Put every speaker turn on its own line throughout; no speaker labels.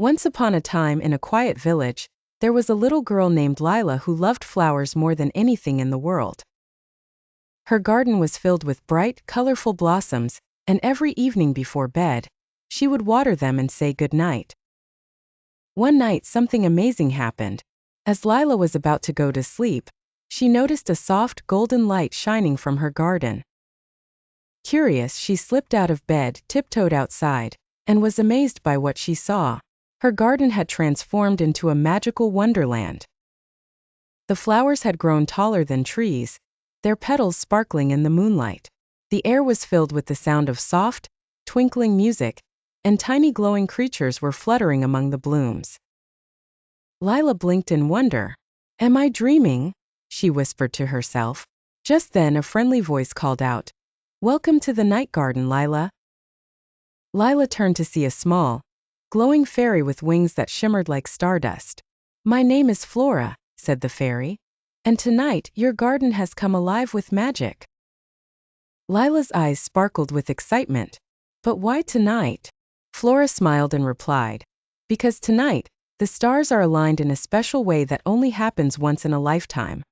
Once upon a time in a quiet village, there was a little girl named Lila who loved flowers more than anything in the world. Her garden was filled with bright, colorful blossoms, and every evening before bed, she would water them and say good night. One night something amazing happened. As Lila was about to go to sleep, she noticed a soft, golden light shining from her garden. Curious, she slipped out of bed, tiptoed outside, and was amazed by what she saw. Her garden had transformed into a magical wonderland. The flowers had grown taller than trees, their petals sparkling in the moonlight. The air was filled with the sound of soft, twinkling music, and tiny glowing creatures were fluttering among the blooms. Lila blinked in wonder. "Am I dreaming?" she whispered to herself. Just then a friendly voice called out, "Welcome to the night garden, Lila." Lila turned to see a small, glowing fairy with wings that shimmered like stardust. "My name is Flora," said the fairy, "and tonight your garden has come alive with magic." Lila's eyes sparkled with excitement. "But why tonight?" Flora smiled and replied, "Because tonight, the stars are aligned in a special way that only happens once in a lifetime.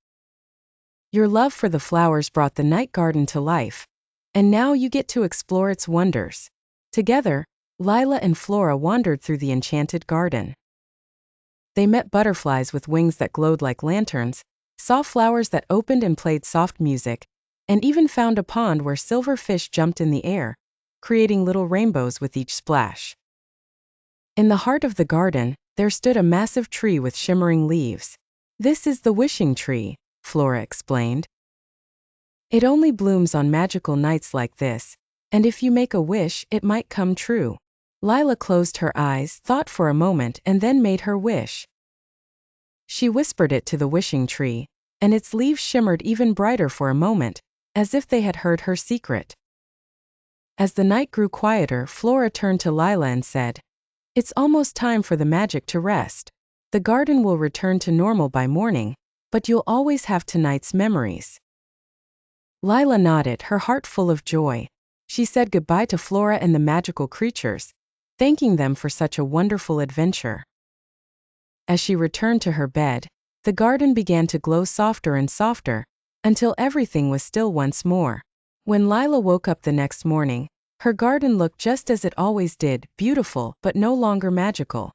Your love for the flowers brought the night garden to life, and now you get to explore its wonders." Together, Lila and Flora wandered through the enchanted garden. They met butterflies with wings that glowed like lanterns, saw flowers that opened and played soft music, and even found a pond where silver fish jumped in the air, creating little rainbows with each splash. In the heart of the garden, there stood a massive tree with shimmering leaves. "This is the wishing tree," Flora explained. "It only blooms on magical nights like this, and if you make a wish, it might come true." Lila closed her eyes, thought for a moment, and then made her wish. She whispered it to the wishing tree, and its leaves shimmered even brighter for a moment, as if they had heard her secret. As the night grew quieter, Flora turned to Lila and said, "It's almost time for the magic to rest. The garden will return to normal by morning, but you'll always have tonight's memories." Lila nodded, her heart full of joy. She said goodbye to Flora and the magical creatures, thanking them for such a wonderful adventure. As she returned to her bed, the garden began to glow softer and softer, until everything was still once more. When Lila woke up the next morning, her garden looked just as it always did, beautiful but no longer magical.